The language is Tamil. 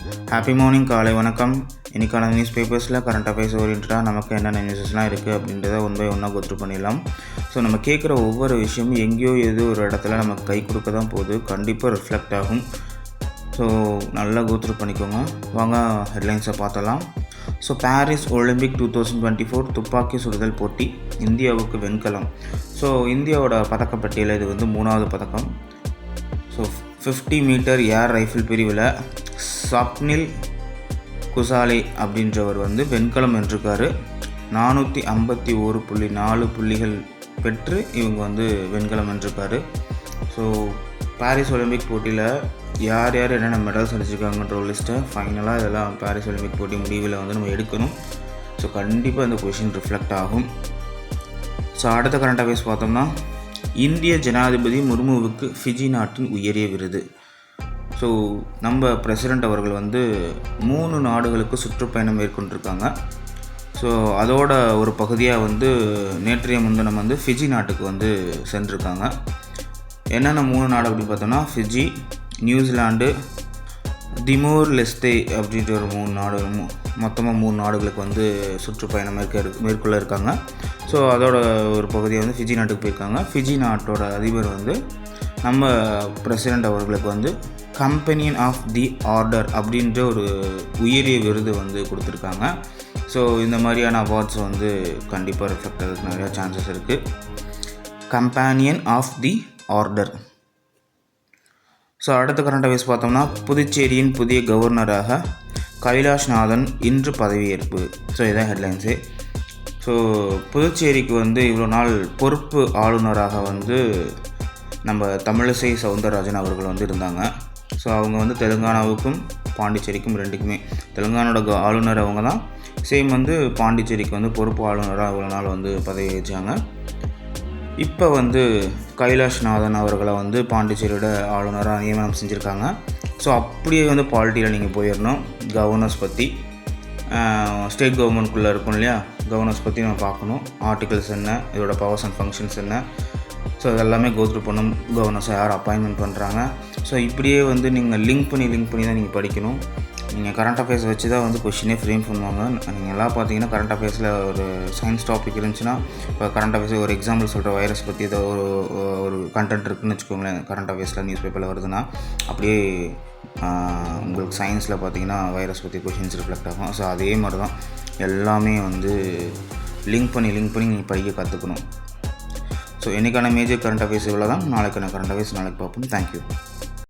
ஹாப்பி மார்னிங், காலை வணக்கம். இன்றைக்கான நியூஸ் பேப்பர்ஸில் கரண்ட் அஃபேர்ஸ் ஓரியன்டாக நமக்கு என்னென்ன நியூஸஸ்லாம் இருக்குது அப்படின்றத ஒன் பை ஒன்னாக கோத்ரூ பண்ணிடலாம். ஸோ நம்ம கேட்குற ஒவ்வொரு விஷயமும் எங்கேயோ ஏதோ ஒரு இடத்துல நமக்கு கை கொடுக்க தான் போகுது, கண்டிப்பாக ரிஃப்ளெக்ட் ஆகும். ஸோ நல்லா கோத்ரூ பண்ணிக்கோங்க. வாங்க ஹெட்லைன்ஸை பார்த்தலாம். ஸோ பாரிஸ் ஒலிம்பிக் 2024 துப்பாக்கி சுடுதல் போட்டி, இந்தியாவுக்கு வெண்கலம். ஸோ இந்தியாவோட பதக்கப்பட்டியலில் இது வந்து 3வது பதக்கம். ஸோ 50 மீட்டர் ஏர் ரைஃபிள் பிரிவில் ஸ்வப்னில் குசாலே அப்படின்றவர் வந்து வெண்கலம் வென்றிருக்காரு. 451.4 புள்ளிகள் பெற்று இவங்க வந்து வெண்கலம் வென்றிருக்காரு. ஸோ பாரிஸ் ஒலிம்பிக் போட்டியில் யார் என்னென்ன மெடல்ஸ் அடிச்சிருக்காங்கன்ற ஒரு லிஸ்ட்டை ஃபைனலாக இதெல்லாம் பாரிஸ் ஒலிம்பிக் போட்டி முடிவில் வந்து நம்ம எடுக்கணும். ஸோ கண்டிப்பாக இந்த கொஷின் ரிஃப்ளெக்ட் ஆகும். ஸோ அடுத்த கரண்ட் அஃபேர்ஸ் பார்த்தோம்னா, இந்திய ஜனாதிபதி முர்முவுக்கு ஃபிஜி நாட்டின் உயரிய விருது. ஸோ நம்ம பிரசிடெண்ட் அவர்கள் வந்து 3 நாடுகளுக்கு சுற்றுப்பயணம் மேற்கொண்டிருக்காங்க. ஸோ அதோட ஒரு பகுதியாக வந்து நேற்றைய முன்தினம் வந்து ஃபிஜி நாட்டுக்கு வந்து சென்றிருக்காங்க. என்னென்ன 3 நாடு அப்படின்னு பார்த்தோம்னா, ஃபிஜி, நியூசிலாண்டு, திமோர் லெஸ்தே அப்படின்ற ஒரு 3 நாடு, மொத்தமாக 3 நாடுகளுக்கு வந்து சுற்றுப்பயணம் மேற்கொள்ள இருக்காங்க. ஸோ அதோட ஒரு பகுதியை வந்து ஃபிஜி நாட்டுக்கு போயிருக்காங்க. ஃபிஜி நாட்டோட அதிபர் வந்து நம்ம பிரசிடெண்ட் அவர்களுக்கு வந்து கம்பெனியன் ஆஃப் தி ஆர்டர் அப்படின்ற ஒரு உயரிய விருது வந்து கொடுத்துருக்காங்க. ஸோ இந்த மாதிரியான அவார்ட்ஸ் வந்து கண்டிப்பாக ரிஃப்ளெக்ட் ஆகிறதுக்கு நிறையா சான்சஸ் இருக்குது. Companion of the order. So அடுத்த கரண்ட் அஃபேர்ஸ் பார்த்தோம்னா, புதுச்சேரியின் புதிய கவர்னராக கைலாஷ்நாதன் இன்று பதவியேற்பு. ஸோ இதான் ஹெட்லைன்ஸு. ஸோ புதுச்சேரிக்கு வந்து இவ்வளோ நாள் பொறுப்பு ஆளுநராக வந்து நம்ம தமிழிசை சவுந்தரராஜன் அவர்கள் வந்து இருந்தாங்க. ஸோ அவங்க வந்து தெலுங்கானாவுக்கும் பாண்டிச்சேரிக்கும் ரெண்டுக்குமே, தெலுங்கானோட ஆளுநர் அவங்க தான், சேம் வந்து பாண்டிச்சேரிக்கு வந்து பொறுப்பு ஆளுநராக இவ்வளோ நாள் வந்து பதவி வச்சாங்க. இப்போ வந்து கைலாஷ்நாதன் அவர்களை வந்து பாண்டிச்சேரியோட ஆளுநராக நியமனம் செஞ்சுருக்காங்க. ஸோ அப்படியே வந்து பாலிட்டியில் நீங்கள் போயிடணும். கவர்னர்ஸ் பற்றி, ஸ்டேட் கவர்மெண்ட்குள்ளே இருக்கும் இல்லையா, கவர்னர்ஸ் பற்றி நம்ம பார்க்கணும். ஆர்டிகல்ஸ் என்ன, இதோட பவர்ஸ் அண்ட் ஃபங்க்ஷன்ஸ் என்ன, ஸோ இதெல்லாமே கோத்ரூ பண்ணணும். கவர்னர்ஸை யார் அப்பாயின்மெண்ட் பண்ணுறாங்க. ஸோ இப்படியே வந்து நீங்கள் லிங்க் பண்ணி தான் நீங்கள் படிக்கணும். நீங்கள் கரண்ட் அஃபேர்ஸ் வச்சு தான் வந்து கொஷினே ஃப்ரேம் பண்ணுவாங்க. நீங்கள் எல்லாம் பார்த்தீங்கன்னா கரண்ட் அஃபேர்ஸில் ஒரு சயின்ஸ் டாபிக் இருந்துச்சுன்னா, இப்போ கரண்ட் அஃபேர்ஸ் ஒரு எக்ஸாம்பிள் சொல்கிற வைரஸ் பற்றி ஏதோ ஒரு கண்டென்ட் இருக்குதுன்னு வச்சுக்கோங்களேன், கரண்ட் அஃபேர்ஸில் நியூஸ் பேப்பரில் வருதுன்னா, அப்படியே உங்களுக்கு சயின்ஸில் பார்த்தீங்கன்னா வைரஸ் பற்றி கொஷின்ஸ் ரிஃப்ளெக்ட் ஆகும். ஸோ அதே மாதிரி தான் எல்லாமே வந்து லிங்க் பண்ணி நீங்கள் படிக்க கற்றுக்கணும். ஸோ இன்றைக்கான மேஜர் கரண்ட் அஃபேர்ஸ் இவ்வளோ தான். நாளைக்கான கரண்ட் அஃபேர்ஸ் நாளைக்கு பார்ப்போம். தேங்க்யூ.